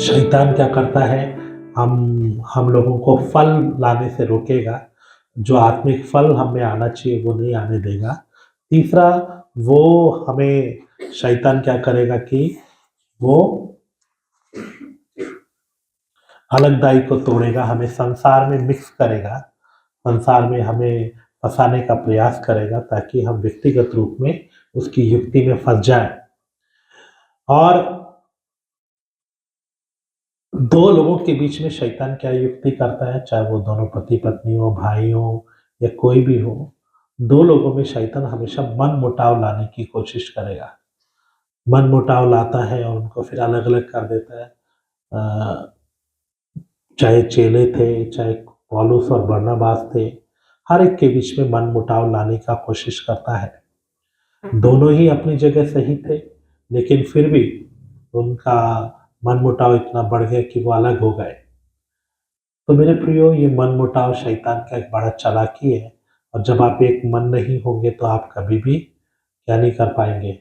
शैतान क्या करता है, हम लोगों को फल लाने से रोकेगा, जो आत्मिक फल हमें आना चाहिए वो नहीं आने देगा। तीसरा, वो हमें शैतान क्या करेगा कि वो अलगदाई को तोड़ेगा, हमें संसार में मिक्स करेगा, संसार में हमें फँसाने का प्रयास करेगा ताकि हम व्यक्तिगत रूप में उसकी युक्ति में फँस जाएँ। और 2 लोगों के बीच में शैतान क्या युक्ति करता है, चाहे वो दोनों पति-पत्नी हो, भाई हो या कोई भी हो, 2 लोगों में शैतान हमेशा मनमुटाव लाने की कोशिश करेगा। मनमुटाव लाता है और उनको फिर अलग-अलग कर देता है। अ, चाहे चेले थे, चाहे पौलुस और बरनबास थे, हर एक के बीच में मनमुटाव लाने का कोशिश करता है। दोनों ही अपनी जगह सही थे, लेकिन फिर भी उनका मनमुटाव इतना बढ़ गया कि वो अलग हो गए। तो मेरे प्रियो, ये मनमुटाव शैतान का एक बड़ा चालाकी है, और जब आप एक मन नहीं होंगे तो आप कभी भी क्या नहीं कर पाएँगे,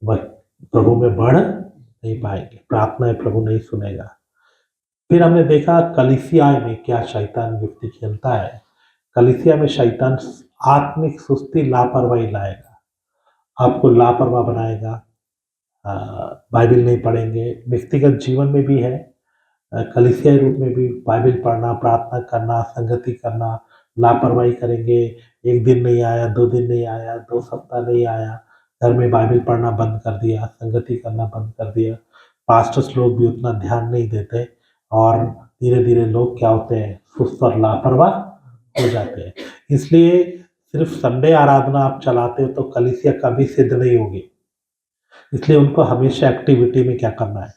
वह प्रभु में बढ़ नहीं पाएँगे, प्रार्थनाएँ प्रभु नहीं सुनेगा। फिर हमने देखा कलीसिया में क्या शैतान युक्ति खेलता है। कलीसिया में शैतान आत्मिक सुस्ती, लापरवाही लाएगा, आपको लापरवाह बनाएगा। अ, बाइबिल नहीं पढ़ेंगे, व्यक्तिगत जीवन में भी है, कलीसियाई रूप में भी बाइबिल पढ़ना, प्रार्थना करना, संगति करना, लापरवाही करेंगे, 1 दिन नहीं आया, 2 दिन नहीं आया, 2 सप्ताह नहीं आया, घर में बाइबिल पढ़ना बंद कर दिया, संगति करना बंद कर दिया। पास्टर्स लोग भी उतना ध्यान नहीं देते, और धीरे-धीरे लोग क्या होते हैं, सुस्त और लापरवाह हो जाते हैं। इसलिए सिर्फ़ संडे आराधना आप चलाते हो तो कलीसिया कभी सिद्ध नहीं होगी। इसलिए उनको हमेशा एक्टिविटी में क्या करना है,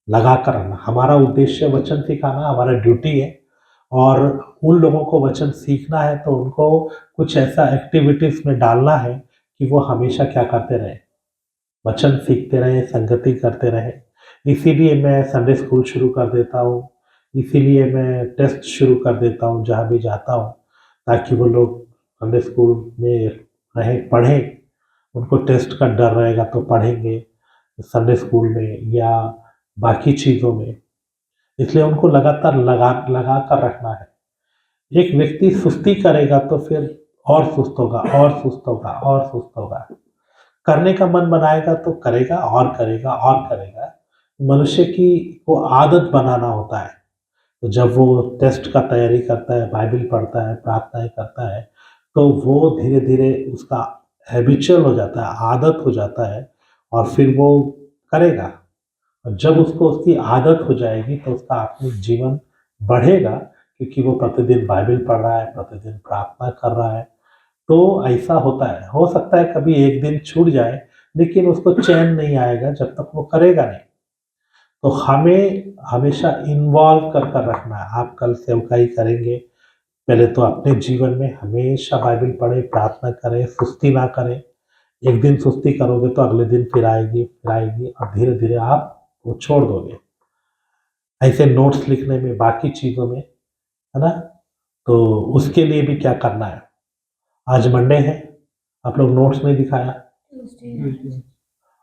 लगा कर रहना। हमारा उद्देश्य वचन सिखाना, हमारा ड्यूटी है, और उन लोगों को वचन सीखना है तो उनको कुछ ऐसा एक्टिविटीज़ में डालना है कि वो हमेशा क्या करते रहें, वचन सीखते रहें, संगति करते रहें। इसीलिए मैं संडे स्कूल शुरू कर देता हूँ, इसीलिए मैं टेस्ट शुरू कर देता हूँ जहाँ भी जाता हूँ, ताकि वो लोग संडे स्कूल में रहें, पढ़ें। उनको टेस्ट का डर रहेगा तो पढ़ेंगे संडे स्कूल में या बाकी चीज़ों में। इसलिए उनको लगातार लगा कर रखना है। एक व्यक्ति सुस्ती करेगा तो फिर और सुस्त होगा, और सुस्त होगा, और सुस्त होगा। करने का मन बनाएगा तो करेगा और करेगा और करेगा। मनुष्य की को आदत बनाना होता है। तो जब वो टेस्ट का तैयारी करता है, बाइबिल पढ़ता है, प्रार्थनाएँ करता है, तो वो धीरे-धीरे उसका हैबिचुअल हो जाता है, आदत हो जाता है, और फिर वो करेगा। और जब उसको उसकी आदत हो जाएगी तो उसका आत्मिक जीवन बढ़ेगा, क्योंकि वो प्रतिदिन बाइबिल पढ़ रहा है, प्रतिदिन प्रार्थना कर रहा है। तो ऐसा होता है। हो सकता है कभी एक दिन छूट जाए, लेकिन उसको चैन नहीं आएगा जब तक वो करेगा नहीं। तो हमें हमेशा इन्वॉल्व कर कर रखना है। आप कल सेवकाई करेंगे, पहले तो अपने जीवन में हमेशा बाइबिल पढ़ें, प्रार्थना करें, सुस्ती ना करें। एक दिन सुस्ती करोगे तो अगले दिन फिर आएगी, और धीरे-धीरे आप वो छोड़ दोगे। ऐसे नोट्स लिखने में, बाकी चीज़ों में, है ना? तो उसके लिए भी क्या करना है? आज मंडे है, आप लोग नोट्स नहीं दिखाया?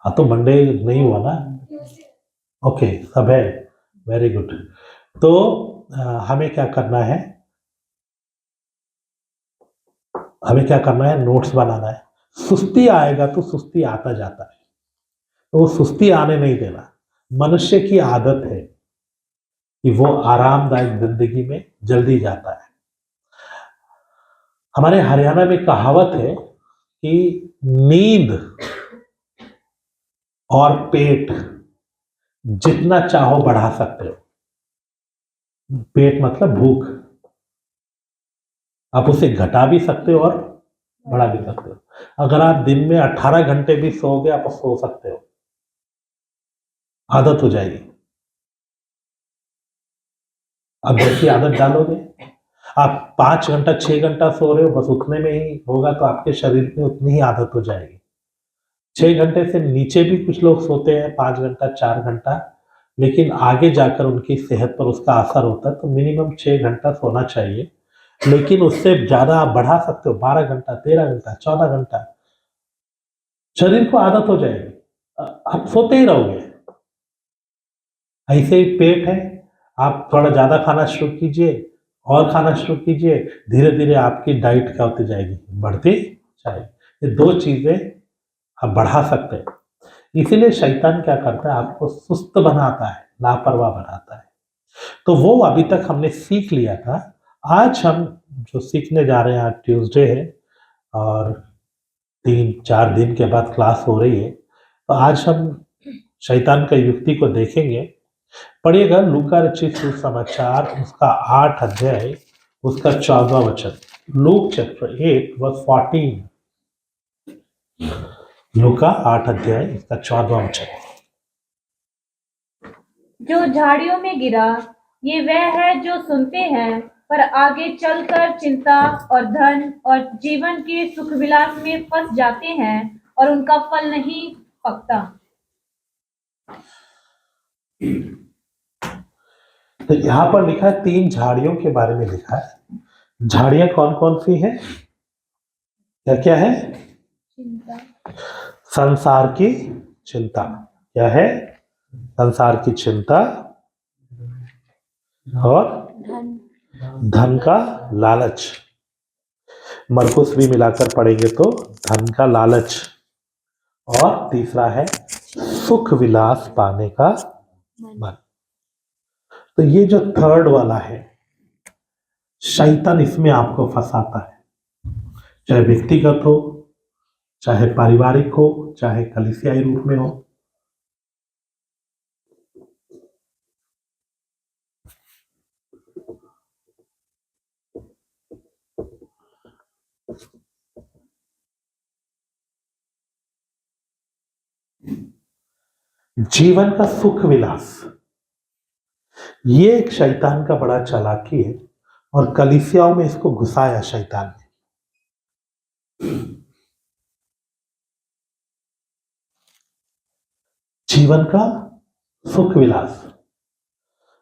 हाँ, तो मंडे नहीं हुआ ना? ओके, सब है, वेरी गुड। तो हमें क्या करना है, नोट्स बनाना है। सुस्ती आएगा तो सुस्ती आता जाता है, तो वो सुस्ती आने नहीं देना। मनुष्य की आदत है कि वो आरामदायक ज़िंदगी में जल्दी जाता है। हमारे हरियाणा में कहावत है कि नींद और पेट जितना चाहो बढ़ा सकते हो। पेट मतलब भूख, आप उसे घटा भी सकते हो और बढ़ा भी सकते हो। अगर आप दिन में 18 घंटे भी सोओगे, आप सो सकते हो, आदत हो जाएगी। आप जैसी आदत डालोगे, आप 5 घंटा 6 घंटा सो रहे हो, बस उतने में ही होगा तो आपके शरीर में उतनी ही आदत हो जाएगी। 6 घंटे से नीचे भी कुछ लोग सोते हैं, 5 घंटा 4 घंटा, लेकिन आगे जाकर उनकी सेहत पर उसका असर होता है। तो मिनिमम 6 घंटा सोना चाहिए, लेकिन उससे ज़्यादा आप बढ़ा सकते हो, 12 घंटा, 13 घंटा, 14 घंटा। शरीर को आदत हो जाएगी, आप सोते ही रहोगे। ऐसे ही पेट है, आप थोड़ा ज़्यादा खाना शुरू कीजिए और खाना शुरू कीजिए, धीरे-धीरे आपकी डाइट क्या होती जाएगी, बढ़ती जाएगी। ये 2 चीज़ें आप बढ़ा सकते हैं। इसीलिए शैतान क्या करता है, आपको सुस्त बनाता है, लापरवाह बनाता है। तो वो अभी तक हमने सीख लिया था। आज हम जो सीखने जा रहे हैं, आज ट्यूसडे है और 3-4 दिन के बाद क्लास हो रही है। तो आज हम शैतान का युक्ति को देखेंगे। पढ़िएगा लूका रचित सुसमाचार उसका 8 अध्याय उसका 14वां वचन। Luke chapter 8 verse 14। लूका 8 अध्याय इसका 14वां वचन। जो झाड़ियों में गिरा, ये वह है जो सुनते हैं, पर आगे चलकर चिंता और धन और जीवन के सुख विलास में फंस जाते हैं और उनका फल नहीं पकता। तो यहाँ पर लिखा है 3 झाड़ियों के बारे में लिखा है। झाड़ियां कौन कौन सी हैं? क्या क्या है? चिंता, संसार की चिंता। क्या है? संसार की चिंता और धन, धन का लालच। मरकुस भी मिलाकर पढ़ेंगे तो धन का लालच। और तीसरा है सुख विलास पाने का मन। तो ये जो थर्ड वाला है, शैतान इसमें आपको फंसाता है, चाहे व्यक्तिगत हो, चाहे पारिवारिक हो, चाहे कलीसियाई रूप में हो। जीवन का सुख विलास, ये एक शैतान का बड़ा चालाकी है और कलीसियाओं में इसको घुसाया शैतान ने। जीवन का सुख विलास,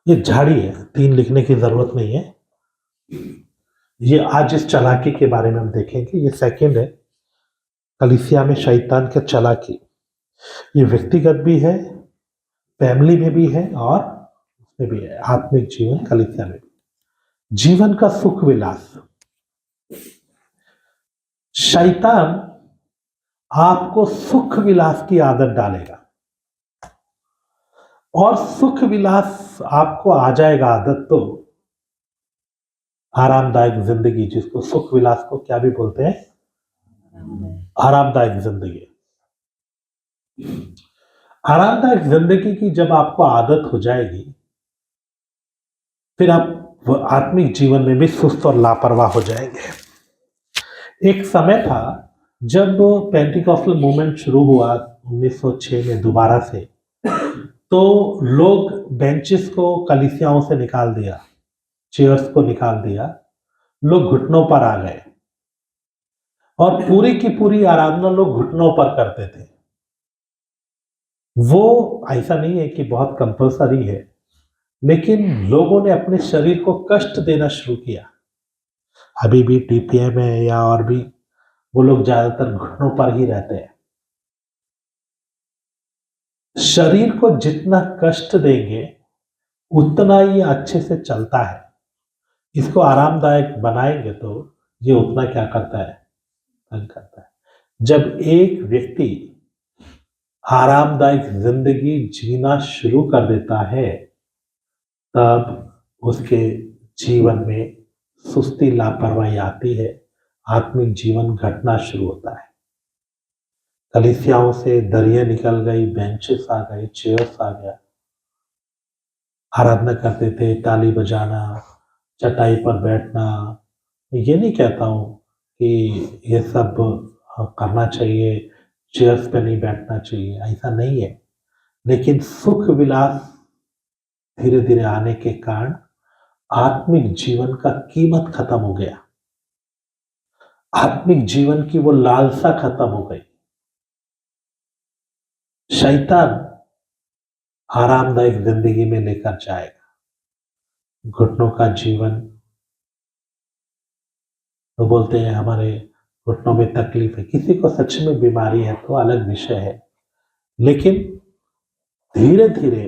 ये झाड़ी है, 3 लिखने की जरूरत नहीं है। ये आज इस चालाकी के बारे में हम देखेंगे। ये सेकंड है, कलीसिया में शैतान का चालाकी। ये व्यक्तिगत भी है, फैमिली में भी है और उसमें भी है, आत्मिक जीवन कलीसिया में भी। जीवन का सुख विलास, शैतान आपको सुख विलास की आदत डालेगा और सुख विलास आपको आ जाएगा आदत तो आरामदायक जिंदगी, जिसको सुख विलास को क्या भी बोलते हैं, आरामदायक जिंदगी। आरामदायक जिंदगी की जब आपको आदत हो जाएगी, फिर आप आत्मिक जीवन में भी सुस्त और लापरवाह हो जाएंगे। एक समय था जब पेंटिकॉस्टल मूवमेंट शुरू हुआ 1906 में दोबारा से, तो लोग बेंचेस को कलीसियाओं से निकाल दिया, चेयर्स को निकाल दिया, लोग घुटनों पर आ गए और पूरी की पूरी आराधना लोग घुटनों पर करते थे। वो ऐसा नहीं है कि बहुत कंपल्सरी है, लेकिन लोगों ने अपने शरीर को कष्ट देना शुरू किया। अभी भी टीपीएम में या और भी वो लोग ज्यादातर घुटनों पर ही रहते हैं। शरीर को जितना कष्ट देंगे उतना ही अच्छे से चलता है। इसको आरामदायक बनाएंगे तो ये उतना क्या करता है, तंग करता है। जब एक व्यक्ति आरामदायक जिंदगी जीना शुरू कर देता है, तब उसके जीवन में सुस्ती लापरवाही आती है, आत्मिक जीवन घटना शुरू होता है। कलीसियाओं से दरिया निकल गई, बेंचेस आ गए, चेयर्स आ गया। आराधना करते थे, ताली बजाना, चटाई पर बैठना। ये नहीं कहता हूँ कि ये सब करना चाहिए, चेयर्स पे नहीं बैठना चाहिए, ऐसा नहीं है। लेकिन सुख विलास धीरे धीरे आने के कारण आत्मिक जीवन का कीमत खत्म हो गया, आत्मिक जीवन की वो लालसा खत्म हो गई। शैतान आरामदायक जिंदगी में लेकर जाएगा, घुटनों का जीवन। तो बोलते हैं हमारे घुटनों में तकलीफ है, किसी को सच में बीमारी है तो अलग विषय है, लेकिन धीरे धीरे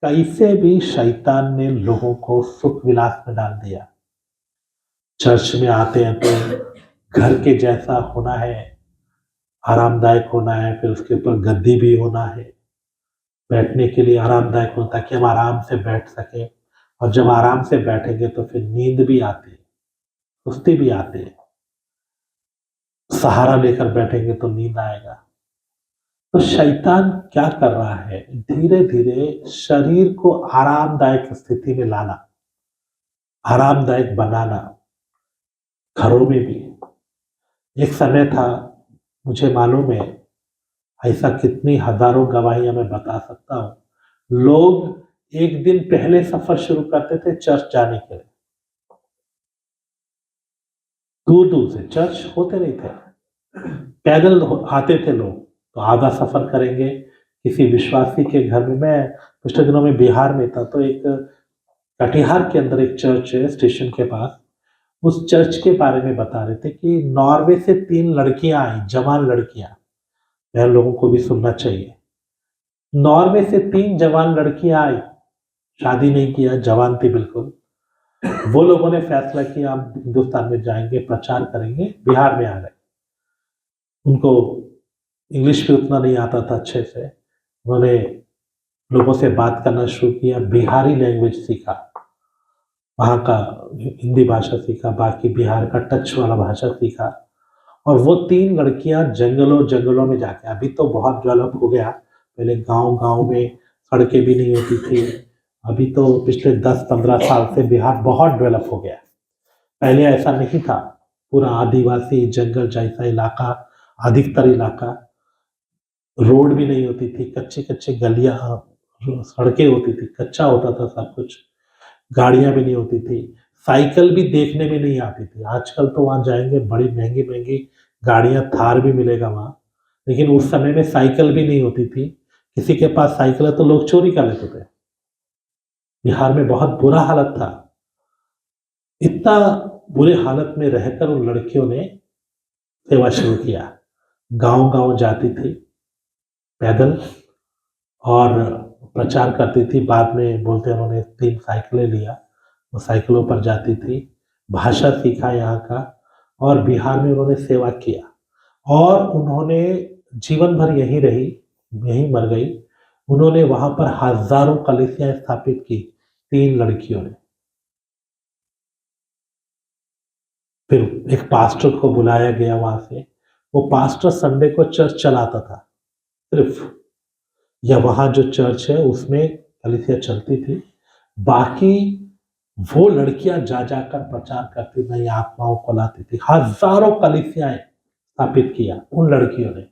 कैसे भी शैतान ने लोगों को सुख विलास में डाल दिया। चर्च में आते हैं तो घर के जैसा होना है, आरामदायक होना है, फिर उसके ऊपर गद्दी भी होना है, बैठने के लिए आरामदायक होता है कि हम आराम से बैठ सकें। और जब आराम से बैठेंगे तो फिर नींद भी आती है, सुस्ती भी आती है। सहारा लेकर बैठेंगे तो नींद आएगा। तो शैतान क्या कर रहा है, धीरे धीरे शरीर को आरामदायक स्थिति में लाना, आरामदायक बनाना। घरों में भी एक समय था, मुझे मालूम है, ऐसा कितनी हजारों गवाहियां मैं बता सकता हूं। लोग एक दिन पहले सफर शुरू करते थे चर्च जाने के लिए। दूर दूर से चर्च होते नहीं थे, पैदल आते थे लोग। तो आधा सफर करेंगे किसी विश्वासी के घर में। मैं पिछले दिनों में बिहार में था, तो एक कटिहार के अंदर एक चर्च है स्टेशन के पास। उस चर्च के बारे में बता रहे थे कि नॉर्वे से 3 लड़कियां आई, जवान लड़कियां। यार लोगों को भी सुनना चाहिए। नॉर्वे से 3 जवान लड़कियां आई, शादी नहीं किया, जवान थी बिल्कुल। वो लोगों ने फैसला किया हम हिंदुस्तान में जाएंगे, प्रचार करेंगे। बिहार में आ गए। उनको इंग्लिश भी उतना नहीं आता था अच्छे से। उन्होंने लोगों से बात करना शुरू किया, बिहारी लैंग्वेज सीखा, वहाँ का हिंदी भाषा सीखा, बाकी बिहार का टच वाला भाषा सीखा। और वो 3 लड़कियां जंगलों जंगलों में जाके, अभी तो बहुत डेवलप हो गया, पहले गांव गांव में सड़कें भी नहीं होती थी। अभी तो पिछले 10-15 साल से बिहार बहुत डेवलप हो गया। पहले ऐसा नहीं था, पूरा आदिवासी जंगल जैसा इलाका, अधिकतर इलाका, रोड भी नहीं होती थी, कच्ची कच्ची गलियां, सड़कें होती थी, कच्चा होता था सब कुछ, गाड़ियां भी नहीं होती थी, साइकिल भी देखने में नहीं आती थी। आजकल तो वहां जाएंगे, बड़ी महंगी महंगी गाड़ियां, थार भी मिलेगा वहां, लेकिन उस समय में साइकिल भी नहीं होती थी। किसी के पास साइकिल है तो लोग चोरी कर लेते थे। बिहार में बहुत बुरा हालत था। इतना बुरे हालत में रहकर उन लड़कियों ने सेवा शुरू किया। गांव गांव जाती थी पैदल और प्रचार करती थी। बाद में बोलते उन्होंने 3 साइकिलें लिया, वो साइकिलों पर जाती थी, भाषा सीखा यहाँ का, और बिहार में उन्होंने सेवा किया। और उन्होंने जीवन भर यहीं रही, यहीं मर गई। उन्होंने वहां पर हजारों कलीसियां स्थापित की, 3 लड़कियों ने। फिर एक पास्टर को बुलाया गया वहां से। वो पास्टर संडे को चर्च चलाता था सिर्फ, या वहां जो चर्च है उसमें कलीसिया चलती थी। बाकी वो लड़कियां जा जाकर प्रचार करती, नई आत्माओं को लाती थी। हजारों कलीसियाएं स्थापित किया उन लड़कियों ने।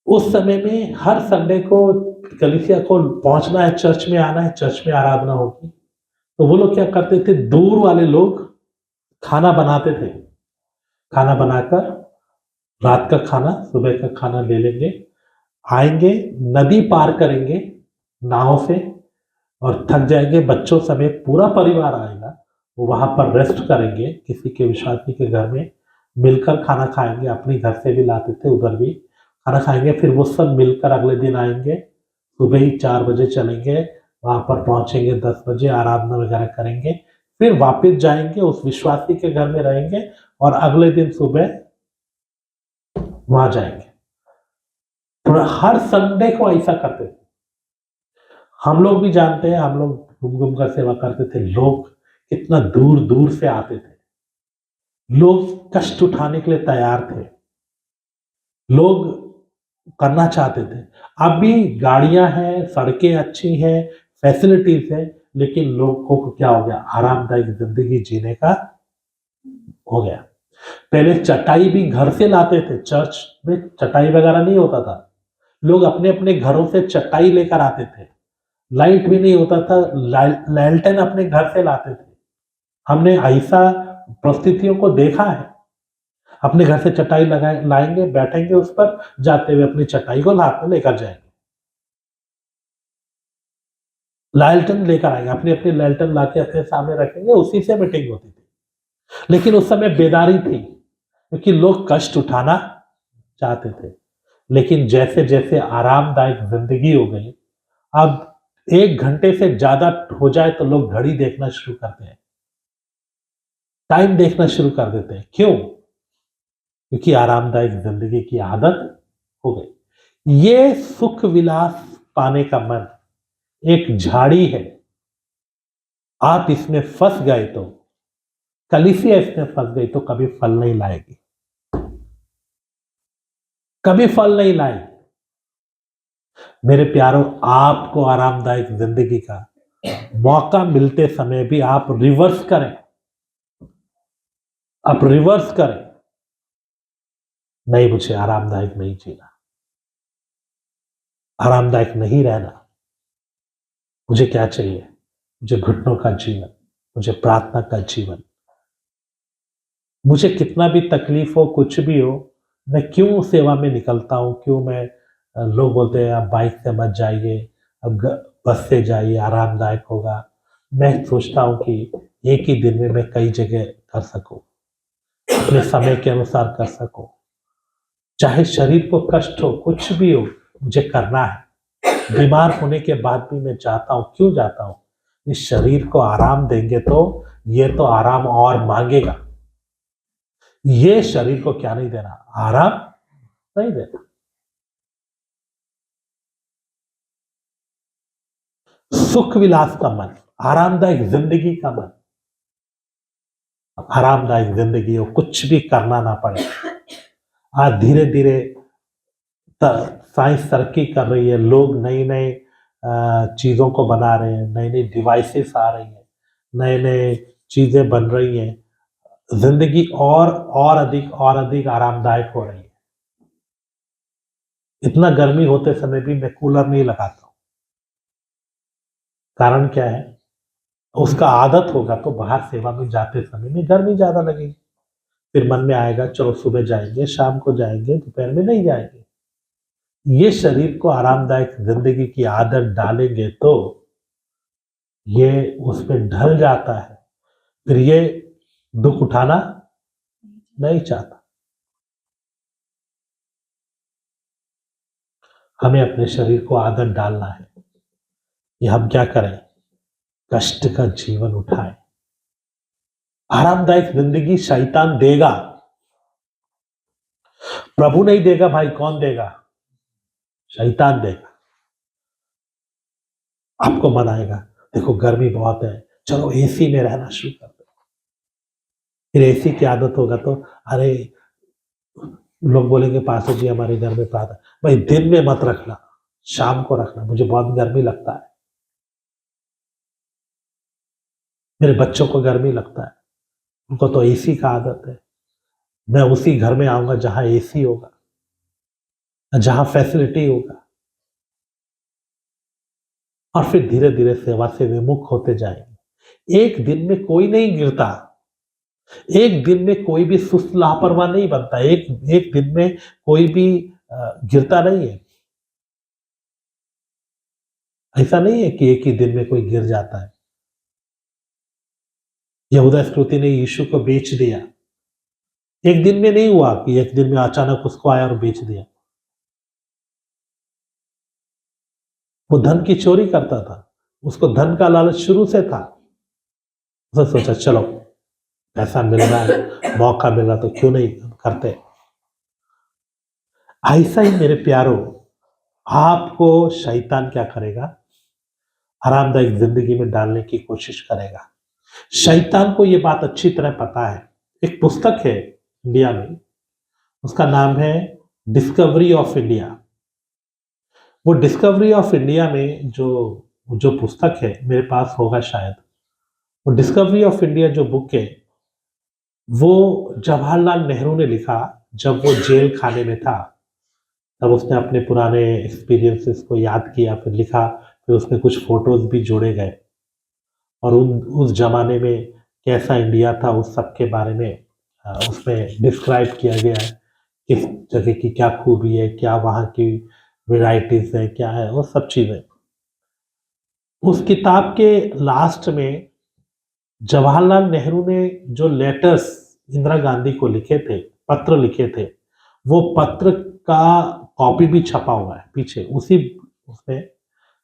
उस समय में हर संडे को कलीसिया को पहुंचना है, चर्च में आना है, चर्च में आराधना होगी। तो वो लोग क्या करते थे, दूर वाले लोग खाना बनाते थे। खाना बनाकर रात का खाना, सुबह का खाना ले लेंगे, आएंगे, नदी पार करेंगे नाव से, और थक जाएंगे, बच्चों समेत पूरा परिवार आएगा। वो वहां पर रेस्ट करेंगे किसी के विश्वासी के घर में, मिलकर खाना खाएंगे। अपने घर से भी लाते थे, उधर भी खाना खाएंगे। फिर वो सब मिलकर अगले दिन आएंगे, सुबह ही 4 बजे चलेंगे, वहां पर पहुंचेंगे 10 बजे, आराधना वगैरह करेंगे, फिर वापस जाएंगे, उस विश्वासी के घर में रहेंगे, और अगले दिन सुबह वहां जाएंगे। तो हर संडे को ऐसा करते थे। हम लोग भी जानते हैं, हम लोग घूम घूम कर सेवा करते थे। लोग कितना दूर दूर से आते थे, लोग कष्ट उठाने के लिए तैयार थे, लोग करना चाहते थे। अब भी गाड़ियां हैं, सड़कें अच्छी हैं, फैसिलिटीज है, लेकिन लोगों को क्या हो गया, आरामदायक जिंदगी जीने का हो गया। पहले चटाई भी घर से लाते थे, चर्च में चटाई वगैरह नहीं होता था, लोग अपने अपने घरों से चटाई लेकर आते थे। लाइट भी नहीं होता था, लैलटेन अपने घर से लाते थे। हमने ऐसा परिस्थितियों को देखा है। अपने घर से चटाई लगाए लाएंगे, बैठेंगे उस पर, जाते हुए अपनी चटाई को हाथ में लेकर जाएंगे। लैलटेन लेकर आएंगे, अपनी अपनी लैलटेन लाके अपने सामने रखेंगे, उसी से मीटिंग होती थी। लेकिन उस समय बेदारी थी, क्योंकि लोग कष्ट उठाना चाहते थे। लेकिन जैसे जैसे आरामदायक जिंदगी हो गई, अब 1 घंटे से ज़्यादा हो जाए तो लोग घड़ी देखना शुरू करते हैं, टाइम देखना शुरू कर देते हैं। क्यों? क्योंकि आरामदायक ज़िंदगी की आदत हो गई। ये सुख विलास पाने का मन एक झाड़ी है। आप इसमें फँस गए तो, कलीसिया इसमें फँस गई तो कभी फल नहीं लाएगी, कभी फल नहीं लाएगी। मेरे प्यारों, आपको आरामदायक ज़िंदगी का मौका मिलते समय भी आप रिवर्स करें, आप रिवर्स करें। नहीं, मुझे आरामदायक नहीं जीना, आरामदायक नहीं रहना। मुझे क्या चाहिए? मुझे घुटनों का जीवन, मुझे प्रार्थना का जीवन। मुझे कितना भी तकलीफ हो, कुछ भी हो, मैं क्यों सेवा में निकलता हूँ, क्यों मैं लोग बोलते हैं आप बाइक से मत जाइए, अब बस से जाइए, आरामदायक होगा। मैं सोचता हूँ कि एक ही दिन में मैं कई जगह कर सकूँ, अपने समय के अनुसार कर सकूँ। चाहे शरीर को कष्ट हो, कुछ भी हो, मुझे करना है। बीमार होने के बाद भी मैं जाता हूँ। क्यों जाता हूँ? इस शरीर को आराम देंगे तो ये तो आराम और मांगेगा। ये शरीर को क्या नहीं देना? आराम नहीं देना। सुख विलास का मन, आरामदायक जिंदगी का मन, आरामदायक जिंदगी हो, कुछ भी करना ना पड़े। आज धीरे धीरे साइंस तरक्की कर रही है, लोग नई नई चीजों को बना रहे हैं, नई नई डिवाइसेस आ रही हैं, नए नए चीजें बन रही हैं। जिंदगी और अधिक आरामदायक हो रही है। इतना गर्मी होते समय भी मैं कूलर नहीं लगाता हूँ। कारण क्या है? उसका आदत होगा तो बाहर सेवा में जाते समय में गर्मी ज्यादा लगेगी, फिर मन में आएगा चलो सुबह जाएंगे, शाम को जाएंगे, दोपहर में नहीं जाएंगे। ये शरीर को आरामदायक जिंदगी की आदत डालेंगे तो ये उसमें ढल जाता है, फिर ये दुख उठाना नहीं चाहता। हमें अपने शरीर को आदत डालना है। ये हम क्या करें? कष्ट का जीवन उठाएं। आरामदायक जिंदगी शैतान देगा, प्रभु नहीं देगा भाई, कौन देगा? शैतान देगा। आपको मन आएगा, देखो गर्मी बहुत है, चलो एसी में रहना शुरू कर दो। फिर एसी की आदत होगा तो अरे लोग बोलेंगे पास्टर जी हमारे घर में प्रार्थना, भाई दिन में मत रखना, शाम को रखना, मुझे बहुत गर्मी लगता है, मेरे बच्चों को गर्मी लगता है, उनको तो एसी का आदत है। मैं उसी घर में आऊंगा जहां एसी होगा, जहां फैसिलिटी होगा, और फिर धीरे धीरे सेवा से विमुख होते जाएंगे। एक दिन में कोई नहीं गिरता, एक दिन में कोई भी सुस्त लापरवाह नहीं बनता, एक एक दिन में कोई भी गिरता नहीं है। ऐसा नहीं है कि एक ही दिन में कोई गिर जाता है। यहूदा इस्करियोती ने यीशु को बेच दिया, एक दिन में नहीं हुआ कि एक दिन में अचानक उसको आया और बेच दिया। वो धन की चोरी करता था, उसको धन का लालच शुरू से था। उसने सोचा चलो पैसा मिल रहा है, मौका मिल रहा तो क्यों नहीं करते। ऐसा ही मेरे प्यारों, आपको शैतान क्या करेगा? आरामदायक जिंदगी में डालने की कोशिश करेगा। शैतान को ये बात अच्छी तरह पता है। एक पुस्तक है इंडिया में, उसका नाम है डिस्कवरी ऑफ इंडिया। वो डिस्कवरी ऑफ इंडिया में जो जो पुस्तक है, मेरे पास होगा शायद, वो डिस्कवरी ऑफ इंडिया जो बुक है, वो जवाहरलाल नेहरू ने लिखा जब वो जेल खाने में था। तब उसने अपने पुराने एक्सपीरियंसेस को याद किया, फिर लिखा, फिर उसमें कुछ फोटोज भी जोड़े गए और उस जमाने में कैसा इंडिया था उस सब के बारे में उसमें डिस्क्राइब किया गया है। किस जगह की क्या खूबी है, क्या वहाँ की वेराइटीज है, क्या है वो सब चीजें। उस किताब के लास्ट में जवाहरलाल नेहरू ने जो लेटर्स इंदिरा गांधी को लिखे थे, पत्र लिखे थे, वो पत्र का कॉपी भी छपा हुआ है पीछे उसी उसमें।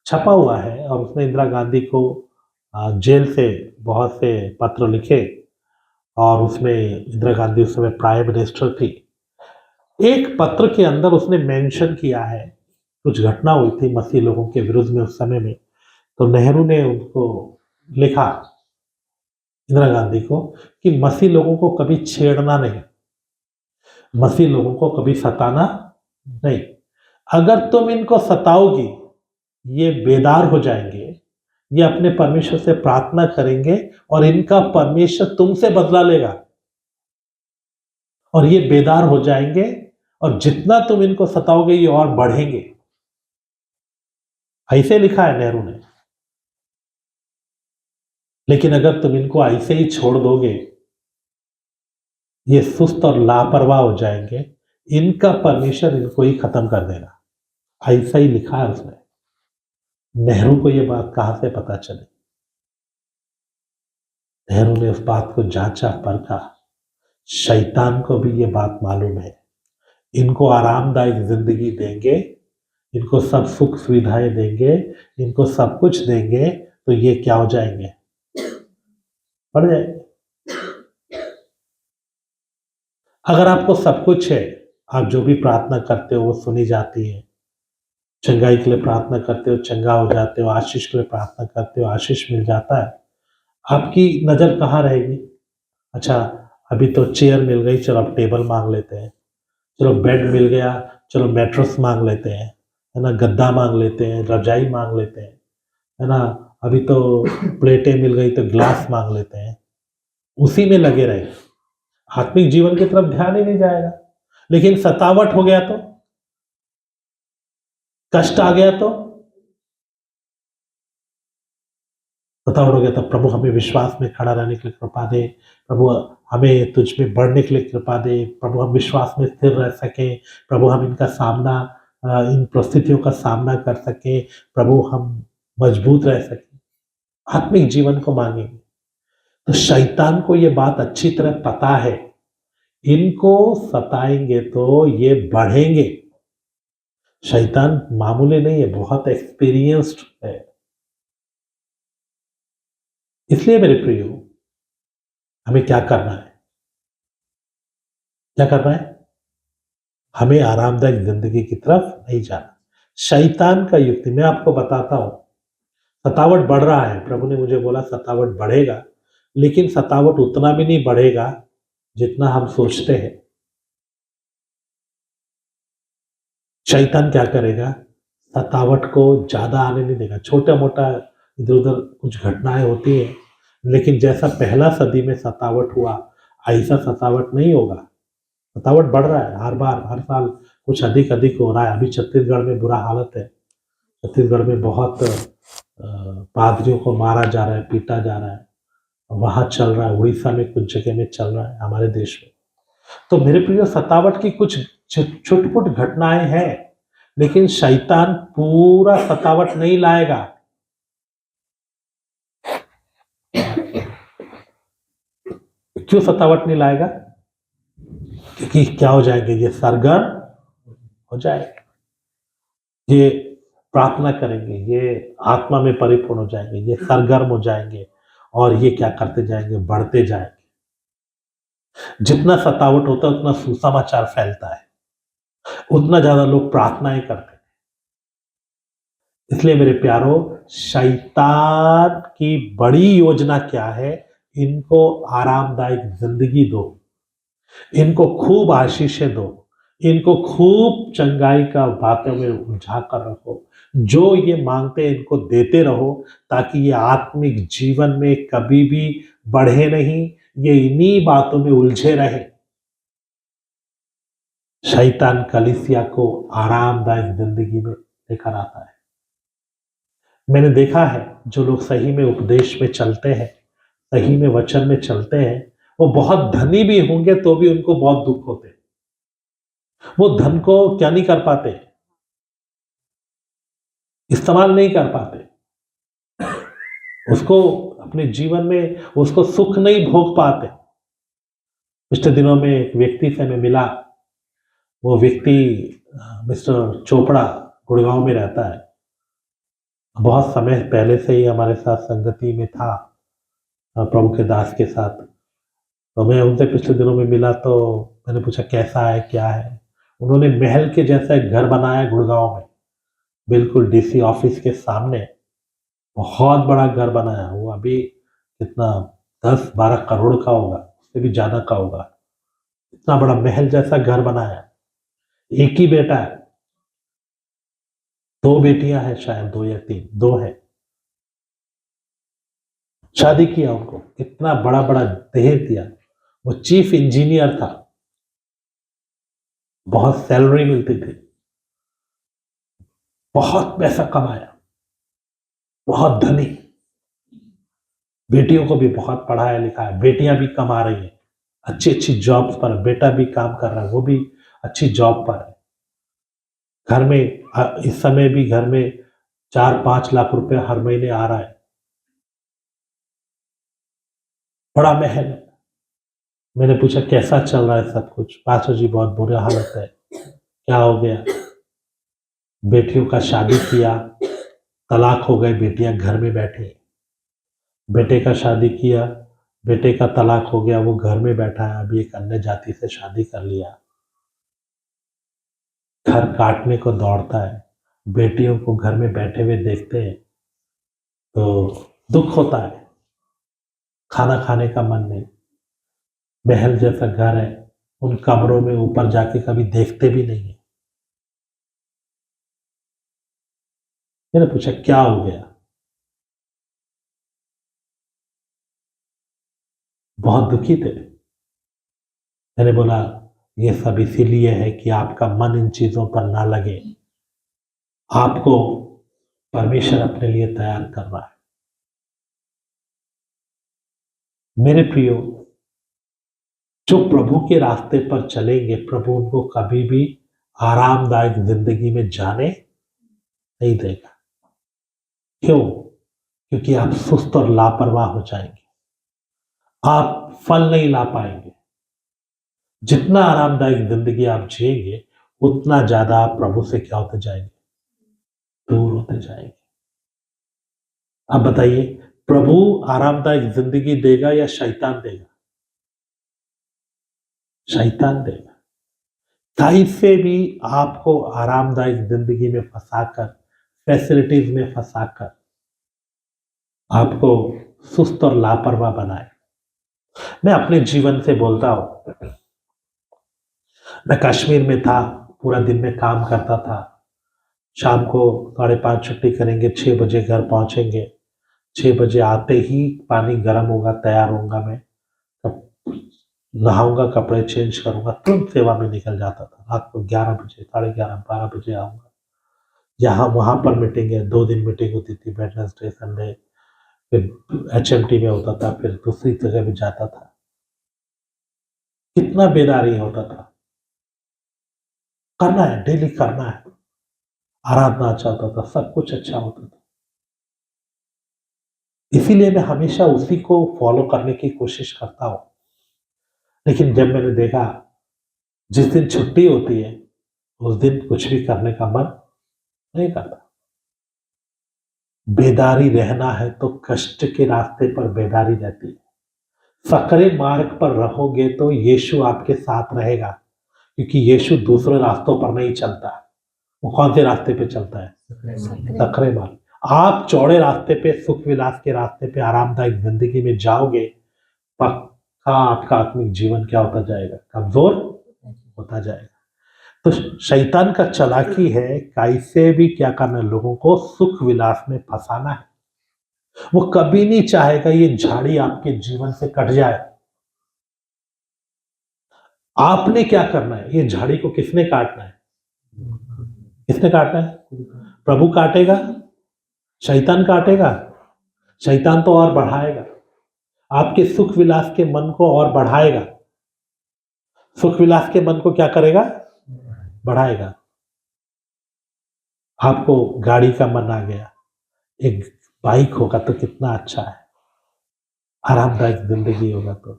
छपा हुआ है और उसने इंदिरा गांधी को जेल से बहुत से पत्र लिखे और उसमें इंदिरा गांधी उस समय प्राइम मिनिस्टर थी। एक पत्र के अंदर उसने मेंशन किया है, कुछ घटना हुई थी मसीह लोगों के विरुद्ध में उस समय में, तो नेहरू ने उनको लिखा, इंदिरा गांधी को, कि मसीह लोगों को कभी छेड़ना नहीं, मसीह लोगों को कभी सताना नहीं। अगर तुम इनको सताओगी, ये बेदार हो जाएंगे, ये अपने परमेश्वर से प्रार्थना करेंगे और इनका परमेश्वर तुमसे बदला लेगा और ये बेदार हो जाएंगे और जितना तुम इनको सताओगे ये और बढ़ेंगे। ऐसे लिखा है नेहरू ने। लेकिन अगर तुम इनको ऐसे ही छोड़ दोगे, ये सुस्त और लापरवाह हो जाएंगे, इनका परमेश्वर इनको ही खत्म कर देगा। ऐसा ही लिखा है उसने। नेहरू को ये बात कहां से पता चली? नेहरू ने उस बात को जांचा परखा। शैतान को भी ये बात मालूम है, इनको आरामदायक जिंदगी देंगे, इनको सब सुख सुविधाएं देंगे, इनको सब कुछ देंगे, तो ये क्या हो जाएंगे? बढ़ जाएंगे। अगर आपको सब कुछ है, आप जो भी प्रार्थना करते हो वो सुनी जाती है, चंगाई के लिए प्रार्थना करते हो चंगा हो जाते हो, आशीष के लिए प्रार्थना करते हो आशीष मिल जाता है, आपकी नजर कहाँ रहेगी? अच्छा, अभी तो चेयर मिल गई, चलो अब टेबल मांग लेते हैं, चलो बेड मिल गया, चलो मैट्रेस मांग लेते हैं, है ना, गद्दा मांग लेते हैं, रजाई मांग लेते हैं, है ना, अभी तो प्लेटें मिल गई तो ग्लास मांग लेते हैं, उसी में लगे रहे, आत्मिक जीवन की तरफ ध्यान ही नहीं जाएगा। लेकिन सतावट हो गया तो, कष्ट आ गया तो, सतावट हो गया तो प्रभु हमें विश्वास में खड़ा रहने के लिए कृपा दे, प्रभु हमें तुझ में बढ़ने के लिए कृपा दे, प्रभु हम विश्वास में स्थिर रह सके, प्रभु हम इनका सामना, इन परिस्थितियों का सामना कर सके, प्रभु हम मजबूत रह सके, आत्मिक जीवन को मांगेंगे। तो शैतान को ये बात अच्छी तरह पता है, इनको सताएंगे तो ये बढ़ेंगे। शैतान मामूली नहीं है, बहुत एक्सपीरियंस्ड है। इसलिए मेरे प्रियो, हमें क्या करना है? क्या करना है? हमें आरामदायक जिंदगी की तरफ नहीं जाना। शैतान का युक्ति मैं आपको बताता हूं, सतावट बढ़ रहा है, प्रभु ने मुझे बोला सतावट बढ़ेगा, लेकिन सतावट उतना भी नहीं बढ़ेगा जितना हम सोचते हैं। शैतान क्या करेगा? सतावट को ज्यादा आने नहीं देगा। छोटा मोटा इधर उधर कुछ घटनाएं होती है, लेकिन जैसा पहला सदी में सतावट हुआ, ऐसा सतावट नहीं होगा। सतावट बढ़ रहा है, हर बार हर साल कुछ अधिक अधिक हो रहा है। अभी छत्तीसगढ़ में बुरा हालत है, छत्तीसगढ़ में बहुत पादरियों को मारा जा रहा है, पीटा जा रहा है, वहां चल रहा है, उड़ीसा में कुछ जगह में चल रहा है, हमारे देश में। तो मेरे प्रिय, सतावट की कुछ छुटपुट घटनाएं हैं, लेकिन शैतान पूरा सतावट नहीं लाएगा। क्यों सतावट नहीं लाएगा? क्योंकि क्या हो जाएंगे? ये सरगर्म हो जाएंगे, ये प्रार्थना करेंगे, ये आत्मा में परिपूर्ण हो जाएंगे, ये सरगर्म हो जाएंगे और ये क्या करते जाएंगे? बढ़ते जाएंगे। जितना सतावट होता है उतना सुसमाचार फैलता है, उतना ज्यादा लोग प्रार्थनाएं करते हैं। इसलिए मेरे प्यारो, शैतान की बड़ी योजना क्या है? इनको आरामदायक जिंदगी दो, इनको खूब आशीषें दो, इनको खूब चंगाई का बातों में उलझा कर रखो, जो ये मांगते हैं इनको देते रहो, ताकि ये आत्मिक जीवन में कभी भी बढ़े नहीं, ये इन्हीं बातों में उलझे रहे। शैतान कलीसिया को आरामदायक जिंदगी में लेकर आता है। मैंने देखा है, जो लोग सही में उपदेश में चलते हैं, सही में वचन में चलते हैं, वो बहुत धनी भी होंगे तो भी उनको बहुत दुख होते हैं। वो धन को क्या नहीं कर पाते? इस्तेमाल नहीं कर पाते, उसको अपने जीवन में उसको सुख नहीं भोग पाते। पिछले दिनों में एक व्यक्ति से मैं मिला, वो व्यक्ति मिस्टर चोपड़ा, गुड़गांव में रहता है। बहुत समय पहले से ही हमारे साथ संगति में था, प्रभु के दास के साथ। तो मैं उनसे पिछले दिनों में मिला तो मैंने पूछा कैसा है, क्या है? उन्होंने महल के जैसा एक घर बनाया है गुड़गाँव में, बिल्कुल डीसी ऑफिस के सामने। बहुत बड़ा घर बनाया है। वो अभी कितना 10-12 करोड़ का होगा, उससे भी ज़्यादा का होगा। इतना बड़ा महल जैसा घर बनाया है। एक ही बेटा है, 2 बेटियां हैं शायद, 2 या 3, 2 हैं। शादी किया उनको, इतना बड़ा-बड़ा दहेज दिया। वो चीफ इंजीनियर था, बहुत सैलरी मिलती थी, बहुत पैसा कमाया, बहुत धनी। बेटियों को भी बहुत पढ़ाया लिखाया, बेटियां भी कमा रही हैं, अच्छी-अच्छी जॉब्स पर। बेटा भी काम कर रहा है, वो भी अच्छी जॉब पर है। घर में इस समय भी घर में 4-5 लाख रुपए हर महीने आ रहा है। बड़ा महल है। मैंने पूछा कैसा चल रहा है सब कुछ? पास्टर जी बहुत बुरा हालत है। क्या हो गया? बेटियों का शादी किया, तलाक हो गए, बेटियां घर में बैठी। बेटे का शादी किया, बेटे का तलाक हो गया, वो घर में बैठा है, अभी एक अन्य जाति से शादी कर लिया। घर काटने को दौड़ता है। बेटियों को घर में बैठे हुए देखते हैं तो दुख होता है। खाना खाने का मन नहीं। महल जैसा घर है, उन कमरों में ऊपर जाके कभी देखते भी नहीं है। मैंने पूछा क्या हो गया? बहुत दुखी थे। मैंने बोला ये सब इसीलिए है कि आपका मन इन चीजों पर ना लगे। आपको परमेश्वर अपने लिए तैयार कर रहा है। मेरे प्रियो, जो प्रभु के रास्ते पर चलेंगे, प्रभु उनको कभी भी आरामदायक जिंदगी में जाने नहीं देगा। क्यों? क्योंकि आप सुस्त और लापरवाह हो जाएंगे, आप फल नहीं ला पाएंगे। जितना आरामदायक जिंदगी आप जिएंगे, उतना ज्यादा आप प्रभु से क्या होते जाएंगे? दूर होते जाएंगे। आप बताइए, प्रभु आरामदायक जिंदगी देगा या शैतान देगा? शैतान देगा। ताई से भी आपको आरामदायक जिंदगी में फंसाकर, फैसिलिटीज में फंसाकर आपको सुस्त और लापरवाह बनाए। मैं अपने जीवन से बोलता हूं। मैं कश्मीर में था, पूरा दिन में काम करता था। शाम को 5:30 छुट्टी करेंगे, 6 बजे घर पहुंचेंगे। 6 बजे आते ही पानी गर्म होगा, तैयार होऊंगा मैं, तब नहाऊंगा, कपड़े चेंज करूंगा, तुरंत सेवा में निकल जाता था। रात को 11 बजे, 11:30, 12 बजे आऊंगा। यहाँ वहां पर मीटिंग है, 2 दिन मीटिंग होती थी, वेडनेसडे, संडे। फिर HMT में होता था, फिर दूसरी जगह भी जाता था। कितना बेदारी होता था। करना है, डेली करना है। आराधना अच्छा होता था, सब कुछ अच्छा होता था। इसीलिए मैं हमेशा उसी को फॉलो करने की कोशिश करता हूं। लेकिन जब मैंने देखा जिस दिन छुट्टी होती है, उस दिन कुछ भी करने का मन नहीं करता। बेदारी रहना है तो कष्ट के रास्ते पर बेदारी रहती है। सकरे मार्ग पर रहोगे तो यीशु आपके साथ रहेगा, क्योंकि यीशु दूसरे रास्तों पर नहीं चलता। वो कौन से रास्ते पे चलता है? सकरे मार्ग। आप चौड़े रास्ते पे, सुख विलास के रास्ते पे, आरामदायक जिंदगी में जाओगे, पक्का आपका आत्मिक जीवन क्या होता जाएगा? कमजोर होता जाएगा। तो शैतान का चालाकी है, कैसे भी क्या करना है, लोगों को सुख विलास में फंसाना है। वो कभी नहीं चाहेगा ये झाड़ी आपके जीवन से कट जाए। आपने क्या करना है? ये झाड़ी को किसने काटना है? किसने काटना है? प्रभु काटेगा? शैतान काटेगा? शैतान तो और बढ़ाएगा, आपके सुख विलास के मन को और बढ़ाएगा। सुख विलास के मन को क्या करेगा? बढ़ाएगा। आपको गाड़ी का मन आ गया, एक बाइक होगा तो कितना अच्छा है, आरामदायक जिंदगी होगा। तो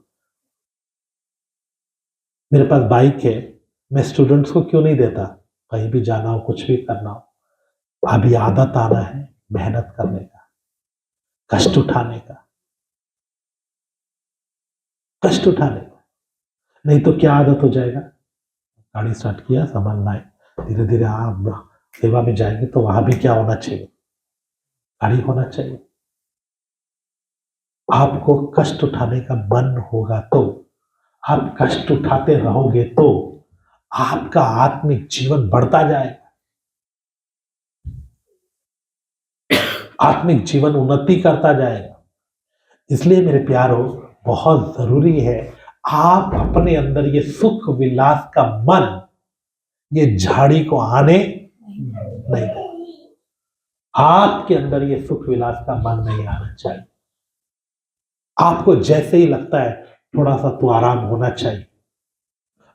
मेरे पास बाइक है, मैं स्टूडेंट्स को क्यों नहीं देता? कहीं भी जाना हो, कुछ भी करना हो, अभी आदत आना है, मेहनत करने का, कष्ट उठाने का, कष्ट उठाने का। नहीं तो क्या आदत हो जाएगा, गाड़ी स्टार्ट किया, सामान लाए, धीरे धीरे आप सेवा में जाएंगे तो वहां भी क्या होना चाहिए, गाड़ी होना चाहिए। आपको कष्ट उठाने का मन होगा तो, आप कष्ट उठाते रहोगे तो आपका आत्मिक जीवन बढ़ता जाएगा, आत्मिक जीवन उन्नति करता जाएगा। इसलिए मेरे प्यारो, बहुत जरूरी है आप अपने अंदर ये सुख विलास का मन, ये झाड़ी को आने नहीं दें। आपके अंदर ये सुख विलास का मन नहीं आना चाहिए। आपको जैसे ही लगता है थोड़ा सा तो आराम होना चाहिए,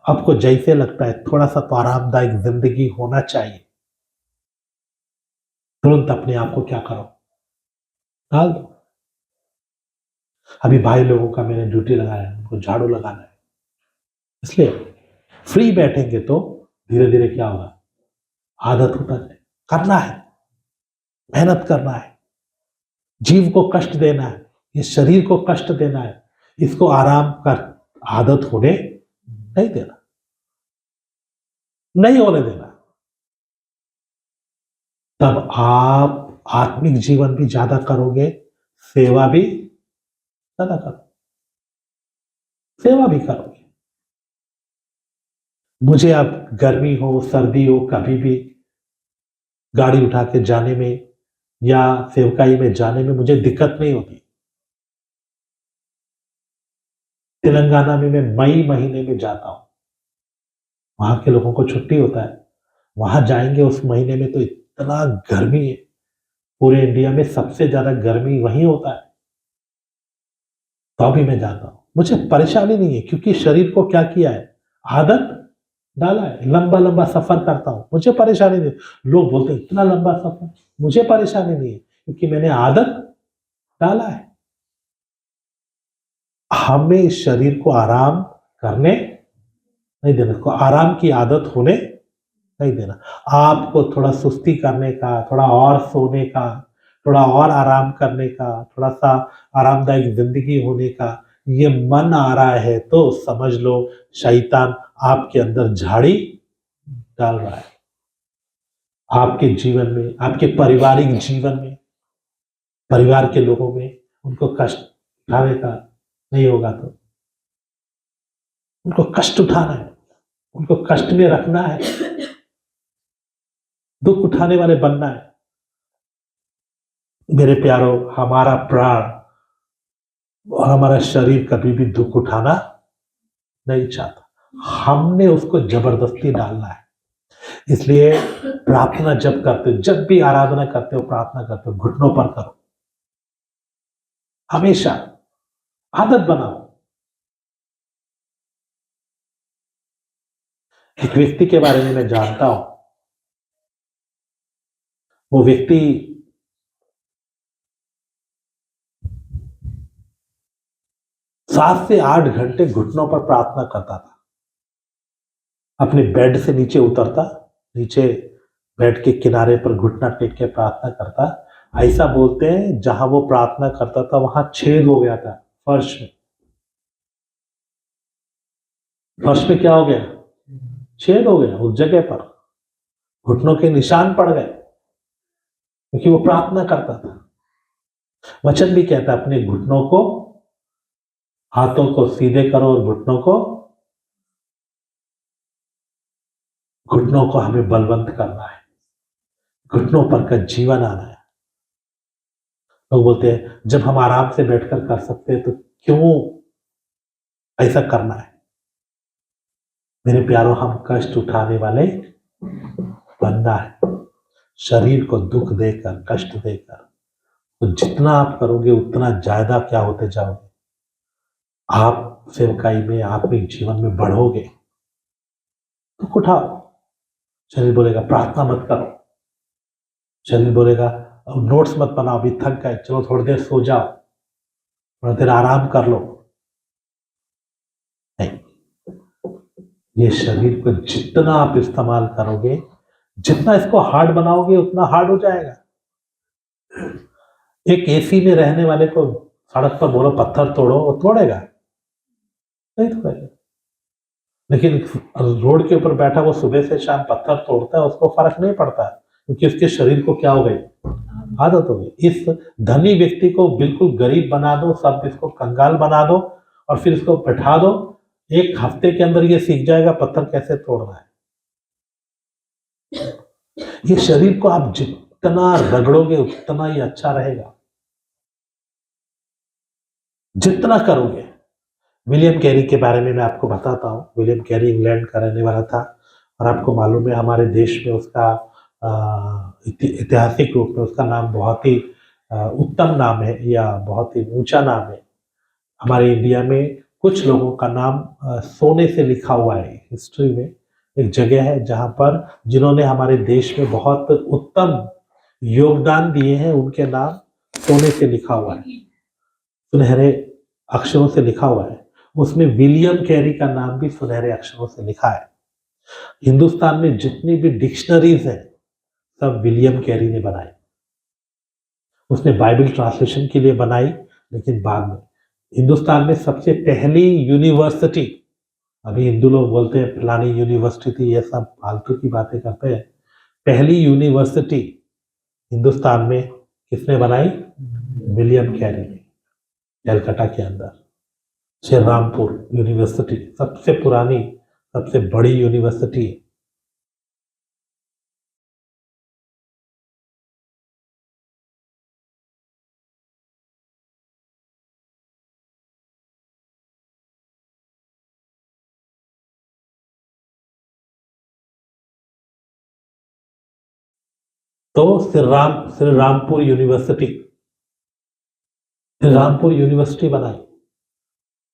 आपको जैसे लगता है थोड़ा सा तो आरामदायक जिंदगी होना चाहिए, तुरंत अपने आप को क्या करो, डाल दो। अभी भाई लोगों का मैंने ड्यूटी लगाया है, उनको झाड़ू लगाना है, इसलिए फ्री बैठेंगे तो धीरे धीरे क्या होगा, आदत होता जाए। करना है, मेहनत करना है, जीव को कष्ट देना है, इस शरीर को कष्ट देना है, इसको आराम कर आदत होने नहीं देना, नहीं होने देना। तब आप आत्मिक जीवन भी ज्यादा करोगे, सेवा भी ज्यादा करोगे, सेवा भी करोगे। मुझे अब गर्मी हो सर्दी हो कभी भी गाड़ी उठा के जाने में या सेवकाई में जाने में मुझे दिक्कत नहीं होती। तेलंगाना में मैं मई महीने में जाता हूं, वहां के लोगों को छुट्टी होता है, वहां जाएंगे उस महीने में तो इतना गर्मी है, पूरे इंडिया में सबसे ज्यादा गर्मी वहीं होता है, तो भी मैं जाता हूं, मुझे परेशानी नहीं है, क्योंकि शरीर को क्या किया है, आदत डाला है। लंबा लंबा सफर करता हूं, मुझे परेशानी नहीं। लोग बोलते हैं इतना लंबा सफर, मुझे परेशानी नहीं है, क्योंकि मैंने आदत डाला है। हमें इस शरीर को आराम करने नहीं देना, इसको आराम की आदत होने नहीं देना। आपको थोड़ा सुस्ती करने का, थोड़ा और सोने का, थोड़ा और आराम करने का, थोड़ा सा आरामदायक जिंदगी होने का ये मन आ रहा है तो समझ लो शैतान आपके अंदर झाड़ी डाल रहा है। आपके जीवन में, आपके पारिवारिक जीवन में, परिवार के लोगों में उनको कष्ट उठाने का नहीं होगा तो उनको कष्ट उठाना है, उनको कष्ट में रखना है, दुख उठाने वाले बनना है। मेरे प्यारो, हमारा प्राण और हमारा शरीर कभी भी दुख उठाना नहीं चाहता, हमने उसको जबरदस्ती डालना है। इसलिए प्रार्थना जब करते हो, जब भी आराधना करते हो, प्रार्थना करते हो, घुटनों पर करो, हमेशा आदत बनाओ। एक व्यक्ति के बारे में मैं जानता हूं, वो व्यक्ति 7 से 8 घंटे घुटनों पर प्रार्थना करता था। अपने बेड से नीचे उतरता, नीचे बेड के किनारे पर घुटना टेक के प्रार्थना करता। ऐसा बोलते हैं जहां वो प्रार्थना करता था वहां छेद हो गया था फर्श में। फर्श में क्या हो गया, छेद हो गया, उस जगह पर घुटनों के निशान पड़ गए, क्योंकि वो प्रार्थना करता था। वचन भी कहता है अपने घुटनों को, हाथों को सीधे करो और घुटनों को हमें बलवंत करना है, घुटनों पर का जीवन आना है। लोग बोलते हैं जब हम आराम से बैठकर कर सकते हैं तो क्यों ऐसा करना है। मेरे प्यारों, हम कष्ट उठाने वाले बनना है, शरीर को दुख देकर, कष्ट देकर। तो जितना आप करोगे उतना ज्यादा क्या होते जाओगे, आप सेवकाई में, आत्मिक जीवन में बढ़ोगे। दुख उठाओ, शरीर बोलेगा प्रार्थना मत करो, शरीर बोलेगा अब नोट्स मत बनाओ, अभी थक गए, चलो थोड़ी देर सो जाओ, थोड़ी देर आराम कर लो। नहीं, ये शरीर को जितना आप इस्तेमाल करोगे, जितना इसको हार्ड बनाओगे उतना हार्ड हो जाएगा। एक एसी में रहने वाले को सड़क पर बोलो पत्थर तोड़ो, वो तोड़ेगा? नहीं तोड़ेगा। लेकिन रोड के ऊपर बैठा वो सुबह से शाम पत्थर तोड़ता है, उसको फर्क नहीं पड़ता, क्योंकि उसके शरीर को क्या हो गई? आदत हो गई। इस धनी व्यक्ति को बिल्कुल गरीब बना दो, सब इसको कंगाल बना दो और फिर इसको बैठा दो, एक हफ्ते के अंदर ये सीख जाएगा पत्थर कैसे तोड़ना है। ये शरीर को आप जितना रगड़ोगे उतना ही अच्छा रहेगा, जितना करोगे। विलियम कैरी के बारे में मैं आपको बताता हूँ। विलियम कैरी इंग्लैंड का रहने वाला था और आपको मालूम है हमारे देश में उसका ऐतिहासिक रूप में उसका नाम बहुत ही उत्तम नाम है या बहुत ही ऊंचा नाम है। हमारे इंडिया में कुछ लोगों का नाम सोने से लिखा हुआ है। हिस्ट्री में एक जगह है जहाँ पर जिन्होंने हमारे देश में बहुत उत्तम योगदान दिए हैं, उनके नाम सोने से लिखा हुआ है, सुनहरे अक्षरों से लिखा हुआ है। उसमें विलियम कैरी का नाम भी सुनहरे अक्षरों से लिखा है। हिंदुस्तान में जितनी भी डिक्शनरीज हैं सब विलियम कैरी ने बनाई। उसने बाइबल ट्रांसलेशन के लिए बनाई, लेकिन बाद में हिंदुस्तान में सबसे पहली यूनिवर्सिटी, अभी हिंदू लोग बोलते हैं फलानी यूनिवर्सिटी थी, ये सब फालतू की बातें करते हैं। पहली यूनिवर्सिटी हिंदुस्तान में किसने बनाई? विलियम कैरी ने, कलकत्ता के अंदर श्री रामपुर यूनिवर्सिटी सबसे पुरानी सबसे बड़ी यूनिवर्सिटी है। तो श्री रामपुर यूनिवर्सिटी, श्री रामपुर यूनिवर्सिटी बनाई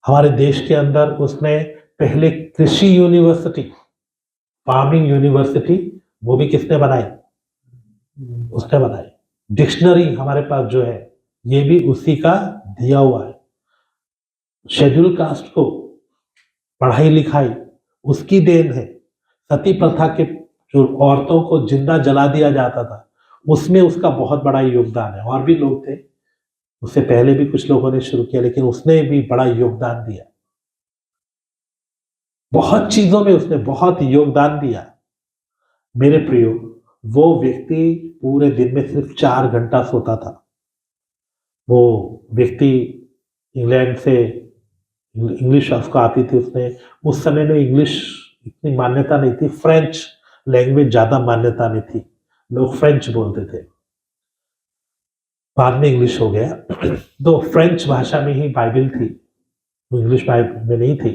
हमारे देश के अंदर। उसने पहले कृषि यूनिवर्सिटी, फार्मिंग यूनिवर्सिटी, वो भी किसने बनाई? उसने बनाई। डिक्शनरी हमारे पास जो है ये भी उसी का दिया हुआ है। शेड्यूल कास्ट को पढ़ाई लिखाई उसकी देन है। सती प्रथा के जो औरतों को जिंदा जला दिया जाता था उसमें उसका बहुत बड़ा योगदान है। और भी लोग थे, उससे पहले भी कुछ लोगों ने शुरू किया, लेकिन उसने भी बड़ा योगदान दिया। बहुत चीजों में उसने बहुत योगदान दिया। मेरे प्रियो, वो व्यक्ति पूरे दिन में सिर्फ 4 घंटा सोता था। वो व्यक्ति इंग्लैंड से, इंग्लिश उसको आती थी, उसने उस समय में इंग्लिश इतनी मान्यता नहीं थी, फ्रेंच लैंग्वेज ज्यादा मान्यता में थी, लोग फ्रेंच बोलते थे, बाद में इंग्लिश हो गया। तो फ्रेंच भाषा में ही बाइबल थी, इंग्लिश बाइबल में नहीं थी,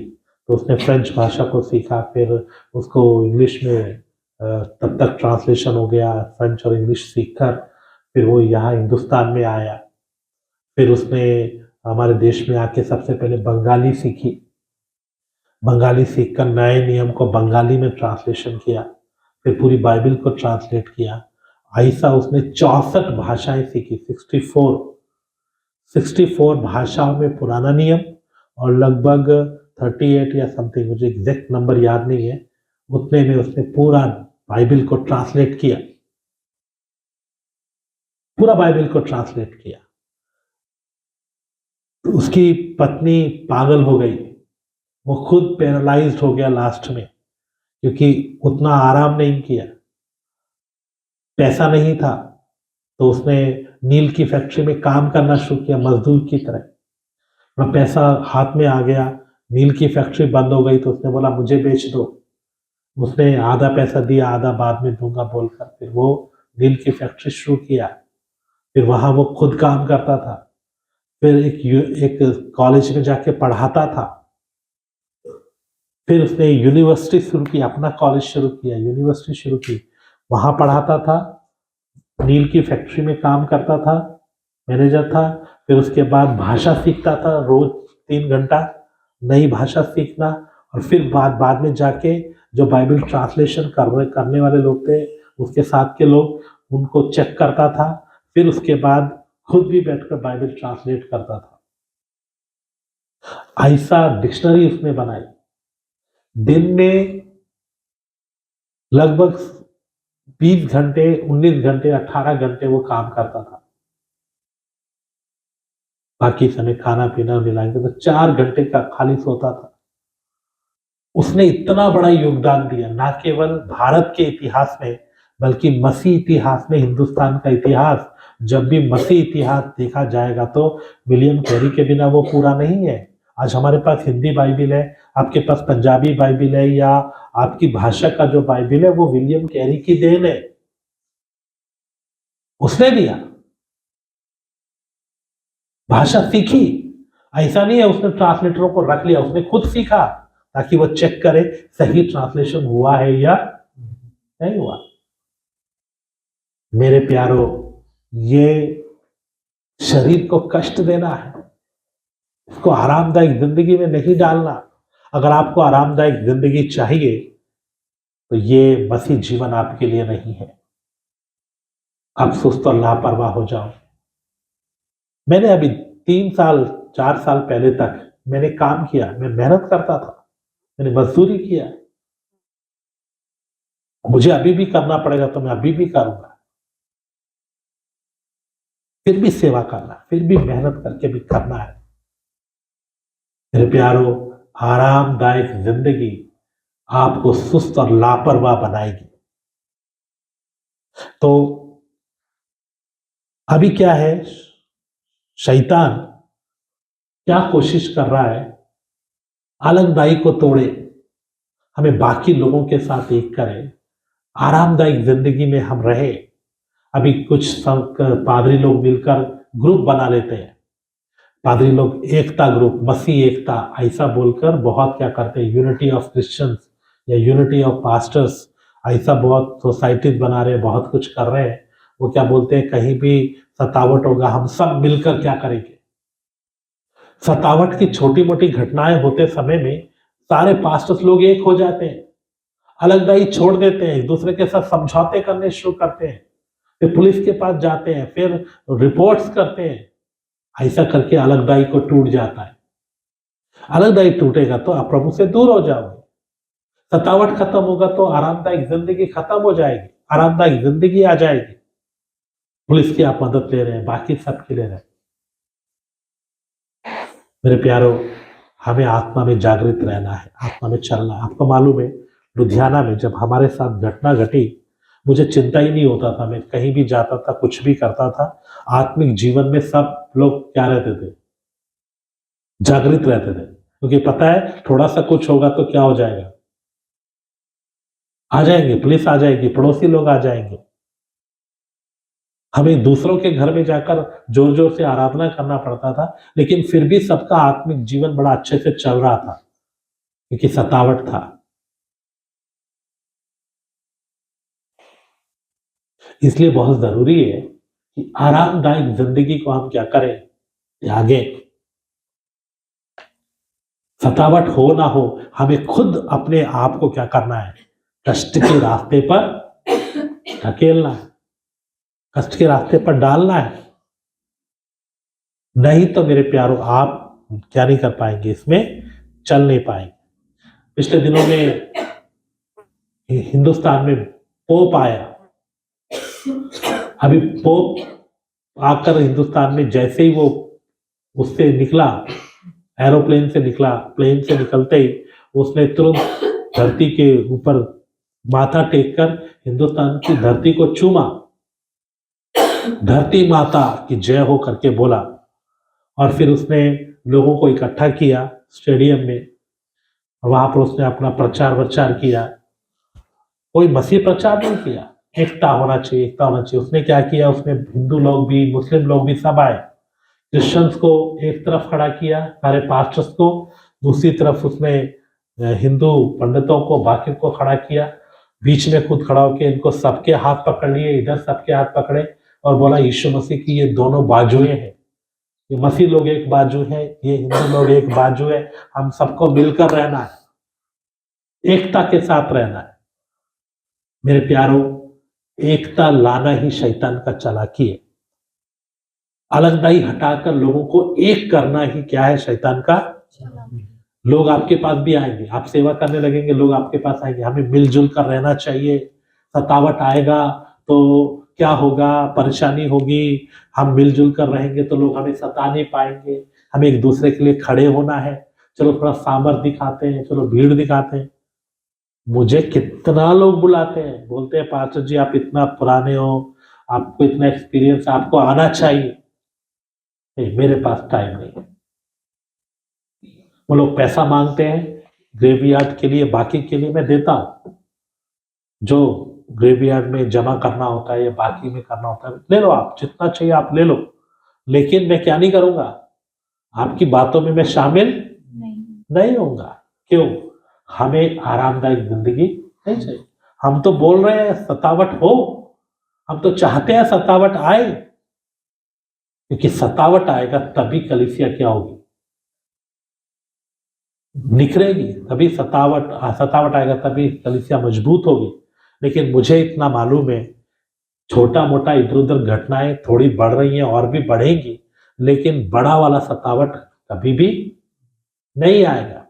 तो उसने फ्रेंच भाषा को सीखा, फिर उसको इंग्लिश में तब तक ट्रांसलेशन हो गया, फ्रेंच और इंग्लिश सीखकर फिर वो यहाँ हिंदुस्तान में आया। फिर उसने हमारे देश में आके सबसे पहले बंगाली सीखी, बंगाली सीखकर नए नियम को बंगाली में ट्रांसलेशन किया, फिर पूरी बाइबल को ट्रांसलेट किया। ऐसा उसने 64 भाषाएं सीखी, 64 भाषाओं में पुराना नियम और लगभग 38 या समथिंग, मुझे एग्जैक्ट नंबर याद नहीं है, उतने में उसने पूरा बाइबल को ट्रांसलेट किया, पूरा बाइबल को ट्रांसलेट किया। उसकी पत्नी पागल हो गई, वो खुद पैरालाइज्ड हो गया लास्ट में, क्योंकि उतना आराम नहीं किया, पैसा नहीं था, तो उसने नील की फैक्ट्री में काम करना शुरू किया मजदूर की तरह। और पैसा हाथ में आ गया, नील की फैक्ट्री बंद हो गई, तो उसने बोला मुझे बेच दो। उसने आधा पैसा दिया, आधा बाद में दूंगा बोलकर फिर वो नील की फैक्ट्री शुरू किया। फिर वहां वो खुद काम करता था, फिर एक कॉलेज में जाके पढ़ाता था, फिर उसने यूनिवर्सिटी शुरू की, अपना कॉलेज शुरू किया, यूनिवर्सिटी शुरू की, वहां पढ़ाता था, नील की फैक्ट्री में काम करता था, मैनेजर था। फिर उसके बाद भाषा सीखता था, रोज 3 घंटा नई भाषा सीखना, और फिर बाद में जाके जो बाइबल ट्रांसलेशन करने वाले लोग थे, उसके साथ के लोग, उनको चेक करता था। फिर उसके बाद खुद भी बैठकर बाइबल ट्रांसलेट करता था। ऐसा डिक्शनरी उसने बनाई। दिन में लगभग 20 घंटे, 19 घंटे, 18 घंटे वो काम करता था। बाकी समय खाना पीना मिलाएंगे तो 4 घंटे का खाली सोता था। उसने इतना बड़ा योगदान दिया ना केवल भारत के इतिहास में बल्कि मसीह इतिहास में, हिंदुस्तान का इतिहास जब भी मसीह इतिहास देखा जाएगा तो विलियम कैरी के बिना वो पूरा नहीं है। आज हमारे पास हिंदी बाइबिल है, आपके पास पंजाबी बाइबिल है या आपकी भाषा का जो बाइबिल है वो विलियम कैरी की देन है, उसने दिया। भाषा सीखी, ऐसा नहीं है उसने ट्रांसलेटरों को रख लिया, उसने खुद सीखा ताकि वो चेक करे सही ट्रांसलेशन हुआ है या नहीं हुआ। मेरे प्यारो, ये शरीर को कष्ट देना है, इसको आरामदायक जिंदगी में नहीं डालना। अगर आपको आरामदायक जिंदगी चाहिए तो ये मसीह जीवन आपके लिए नहीं है। आप सुस्त और लापरवाह हो जाओ। मैंने अभी 3 साल 4 साल पहले तक मैंने काम किया, मैं मेहनत करता था, मैंने मजदूरी किया। मुझे अभी भी करना पड़ेगा तो मैं अभी भी करूंगा, फिर भी सेवा करना, फिर भी मेहनत करके भी करना है। मेरे प्यारो, आरामदायक जिंदगी आपको सुस्त और लापरवाह बनाएगी। तो अभी क्या है, शैतान क्या कोशिश कर रहा है, अलगदाई को तोड़े, हमें बाकी लोगों के साथ एक करे, आरामदायक जिंदगी में हम रहे। अभी कुछ पादरी लोग मिलकर ग्रुप बना लेते हैं, पादरी लोग एकता ग्रुप, मसीह एकता ऐसा बोलकर बहुत क्या करते हैं, यूनिटी ऑफ क्रिश्चियंस या यूनिटी ऑफ पास्टर्स, ऐसा बहुत सोसाइटीज बना रहे हैं, बहुत कुछ कर रहे हैं। वो क्या बोलते हैं, कहीं भी सतावट होगा हम सब मिलकर क्या करेंगे। सतावट की छोटी मोटी घटनाएं होते समय में सारे पास्टर्स लोग एक हो जाते हैं, अलगदाई छोड़ देते हैं, एक दूसरे के साथ समझौते करने शुरू करते हैं, फिर पुलिस के पास जाते हैं, फिर रिपोर्ट्स करते हैं। ऐसा करके अलगदाई को टूट जाता है। अलगदाई टूटेगा तो आप प्रभु से दूर हो जाओगे। सतावट खत्म होगा तो आरामदायक जिंदगी खत्म हो जाएगी, आरामदायक जिंदगी आ जाएगी। पुलिस की आप मदद ले रहे हैं, बाकी सबकी ले रहे हैं। मेरे प्यारो, हमें आत्मा में जागृत रहना है, आत्मा में चलना है। आपको मालूम है, लुधियाना में जब हमारे साथ घटना घटी, मुझे चिंता ही नहीं होता था, मैं कहीं भी जाता था, कुछ भी करता था। आत्मिक जीवन में सब लोग क्या रहते थे, जागृत रहते थे, क्योंकि पता है थोड़ा सा कुछ होगा तो क्या हो जाएगा, आ जाएंगे, पुलिस आ जाएगी, पड़ोसी लोग आ जाएंगे। हमें दूसरों के घर में जाकर जोर जोर से आराधना करना पड़ता था, लेकिन फिर भी सबका आत्मिक जीवन बड़ा अच्छे से चल रहा था, क्योंकि सतावट था। इसलिए बहुत जरूरी है कि आरामदायक जिंदगी को हम क्या करें, त्यागें। सतावट हो ना हो, हमें खुद अपने आप को क्या करना है, कष्ट के रास्ते पर धकेलना है, कष्ट के रास्ते पर डालना है। नहीं तो मेरे प्यारो, आप क्या नहीं कर पाएंगे, इसमें चल नहीं पाएंगे। पिछले दिनों में हिंदुस्तान में पोप आया। अभी पोप आकर हिंदुस्तान में जैसे ही वो उससे निकला, एरोप्लेन से निकला, प्लेन से निकलते ही उसने तुरंत धरती के ऊपर माथा टेककर हिंदुस्तान की धरती को चूमा, धरती माता की जय हो करके बोला। और फिर उसने लोगों को इकट्ठा किया स्टेडियम में, वहां पर उसने अपना प्रचार प्रचार किया। कोई मसीह प्रचार नहीं किया, एकता होना चाहिए, एकता होना चाहिए। उसने क्या किया, उसने हिंदू लोग भी, मुस्लिम लोग भी सब आए, क्रिश्चियंस को एक तरफ खड़ा किया, सारे पास्टर्स को, दूसरी तरफ उसने हिंदू पंडितों को, बाकी को खड़ा किया, बीच में खुद खड़ा होकर इनको सबके हाथ पकड़ लिए, इधर सबके हाथ पकड़े और बोला यीशु मसीह की ये दोनों बाजुएं हैं, ये मसीह लोग एक बाजू है, ये हिंदू लोग एक बाजू है, हम सबको मिलकर रहना है, एकता के साथ रहना है। मेरे प्यारो, एकता लाना ही शैतान का चालाकी है। अलगदाई हटाकर लोगों को एक करना ही क्या है, शैतान का। लोग आपके पास भी आएंगे, आप सेवा करने लगेंगे, लोग आपके पास आएंगे। हमें मिलजुल कर रहना चाहिए। सतावट आएगा तो क्या होगा, परेशानी होगी, हम मिलजुल कर रहेंगे तो लोग हमें सता नहीं पाएंगे, हमें एक दूसरे के लिए खड़े होना है, चलो थोड़ा सामर्थ दिखाते हैं, चलो भीड़ दिखाते हैं। मुझे कितना लोग बुलाते हैं, बोलते हैं पास्टर जी आप इतना पुराने हो, आपको इतना एक्सपीरियंस, आपको आना चाहिए। नहीं, मेरे पास टाइम नहीं है। वो लोग पैसा मांगते हैं ग्रेवयार्ड के लिए, बाकी के लिए मैं देता हूं, जो ग्रेवयार्ड में जमा करना होता है या बाकी में करना होता है ले लो, आप जितना चाहिए आप ले लो, लेकिन मैं क्या नहीं करूंगा, आपकी बातों में मैं शामिल नहीं होऊंगा। क्यों? हमें आरामदायक जिंदगी नहीं चाहिए। हम तो बोल रहे हैं सतावट हो, हम तो चाहते हैं सतावट आए, क्योंकि सतावट आएगा तभी कलीसिया क्या होगी, निखरेगी, तभी सतावट आएगा तभी कलीसिया मजबूत होगी। लेकिन मुझे इतना मालूम है, छोटा मोटा इधर उधर घटनाएं थोड़ी बढ़ रही हैं और भी बढ़ेंगी, लेकिन बड़ा वाला सतावट कभी भी नहीं आएगा।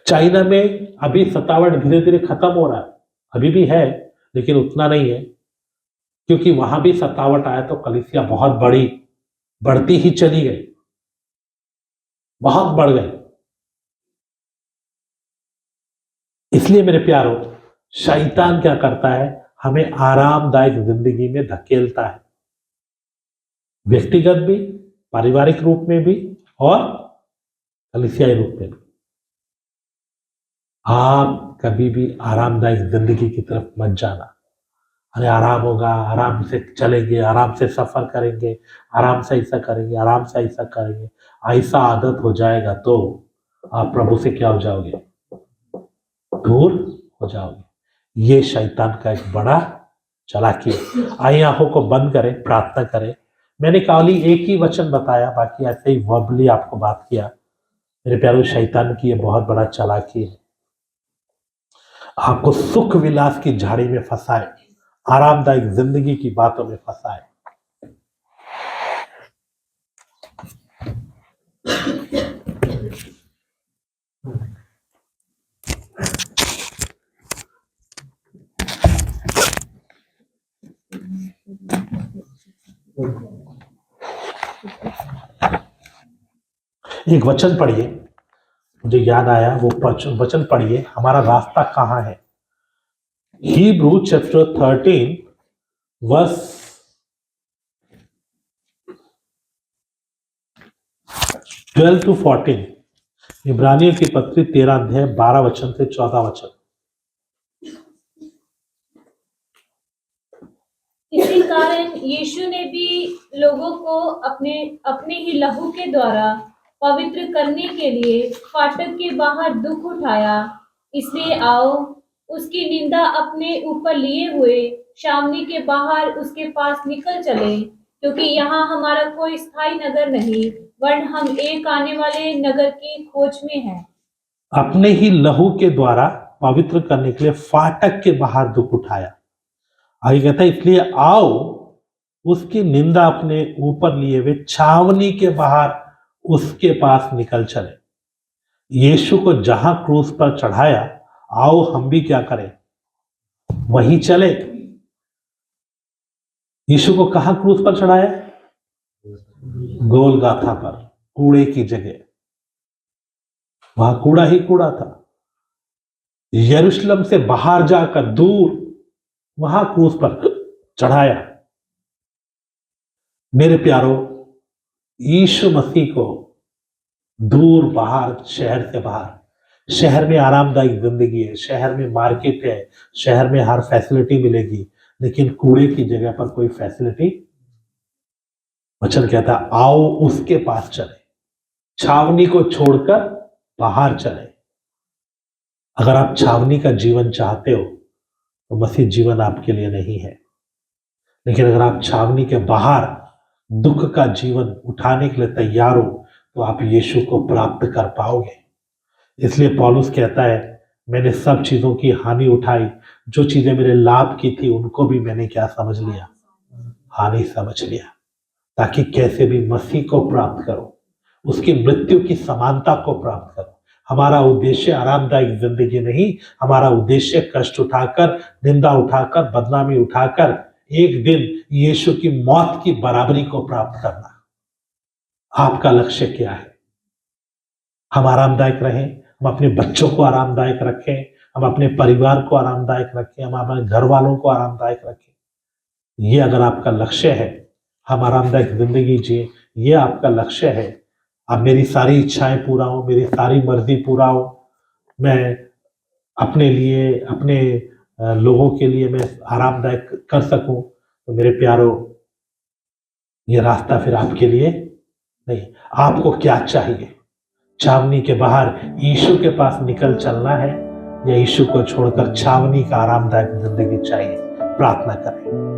चाइना में अभी सतावट धीरे धीरे खत्म हो रहा है, अभी भी है लेकिन उतना नहीं है, क्योंकि वहां भी सतावट आया तो कलीसिया बहुत बढ़ती ही चली गई, बहुत बढ़ गई। इसलिए मेरे प्यारो, शैतान क्या करता है, हमें आरामदायक जिंदगी में धकेलता है, व्यक्तिगत भी, पारिवारिक रूप में भी और कलीसियाई रूप में भी। आप कभी भी आरामदायक जिंदगी की तरफ मत जाना। अरे आराम होगा, आराम से चलेंगे, आराम से सफर करेंगे, आराम से ऐसा करेंगे, आराम से ऐसा करेंगे, ऐसा आदत हो जाएगा तो आप प्रभु से क्या हो जाओगे, दूर हो जाओगे। ये शैतान का एक बड़ा चालाकी है। आइए आंखों को बंद करें, प्रार्थना करें। मैंने केवल एक ही वचन बताया, बाकी ऐसे ही वर्बली आपको बात किया। मेरे प्यारों, शैतान की ये बहुत बड़ा चालाकी है, आपको सुख विलास की झाड़ी में फंसाए, आरामदायक जिंदगी की बातों में फंसाए। एक वचन पढ़िए, मुझे याद आया, वो वचन पढ़िए, हमारा रास्ता कहाँ है। Hebrew chapter 13 verse 12 to 14, इब्रानियों की पत्री 13 अध्याय 12 वचन से 14 वचन। इसी कारण यीशु ने भी लोगों को अपने ही लहू के द्वारा पवित्र करने के लिए फाटक के बाहर दुख उठाया। इसलिए आओ, उसकी निंदा अपने ऊपर लिए हुए छावनी के बाहर उसके पास निकल चले, क्योंकि यहाँ हमारा कोई स्थायी नगर नहीं, वरन हम एक आने वाले नगर की खोज में हैं। अपने ही लहू के द्वारा पवित्र करने के लिए फाटक के बाहर दुख उठाया। आगे कहता है, इसलिए आओ, उसकी निंदा अपने ऊपर लिए हुए छावनी के बाहर उसके पास निकल चले। यीशु को जहां क्रूस पर चढ़ाया, आओ हम भी क्या करें, वहीं चले। यीशु को कहां क्रूस पर चढ़ाया? गोलगाथा पर, कूड़े की जगह, वहां कूड़ा ही कूड़ा था। यरूशलेम से बाहर जाकर दूर वहां क्रूस पर चढ़ाया। मेरे प्यारो, यीशु मसीह को दूर बाहर, शहर से बाहर, शहर में आरामदायक जिंदगी है, शहर में मार्केट है, शहर में हर फैसिलिटी मिलेगी, लेकिन कूड़े की जगह पर कोई फैसिलिटी। वचन कहता है, आओ उसके पास चले, छावनी को छोड़कर बाहर चले। अगर आप छावनी का जीवन चाहते हो तो मसीह जीवन आपके लिए नहीं है, लेकिन अगर आप छावनी के बाहर दुख का जीवन उठाने के लिए तैयार हो तो आप यीशु को प्राप्त कर पाओगे। इसलिए पौलुस कहता है, मैंने सब चीजों की हानि उठाई, जो चीजें मेरे लाभ की थी उनको भी मैंने क्या समझ लिया, हानि समझ लिया, ताकि कैसे भी मसीह को प्राप्त करो, उसकी मृत्यु की समानता को प्राप्त करो। हमारा उद्देश्य आरामदायक जिंदगी नहीं, हमारा उद्देश्य कष्ट उठाकर, निंदा उठाकर, बदनामी उठाकर एक दिन यीशु की मौत की बराबरी को प्राप्त करना। आपका लक्ष्य क्या है? हम आरामदायक रहें, हम अपने बच्चों को आरामदायक रखें, हम अपने परिवार को आरामदायक रखें, हम अपने घर वालों को आरामदायक रखें। ये अगर आपका लक्ष्य है, हम आरामदायक जिंदगी जिए, ये आपका लक्ष्य है, अब मेरी सारी इच्छाएं पूरा हो, मेरी सारी मर्जी पूरा हो, मैं अपने लिए, अपने लोगों के लिए मैं आरामदायक कर सकूं, तो मेरे प्यारो, ये रास्ता फिर आपके लिए नहीं। आपको क्या चाहिए? छावनी के बाहर यीशु के पास निकल चलना है, या यीशु को छोड़कर छावनी का आरामदायक जिंदगी चाहिए? प्रार्थना करें।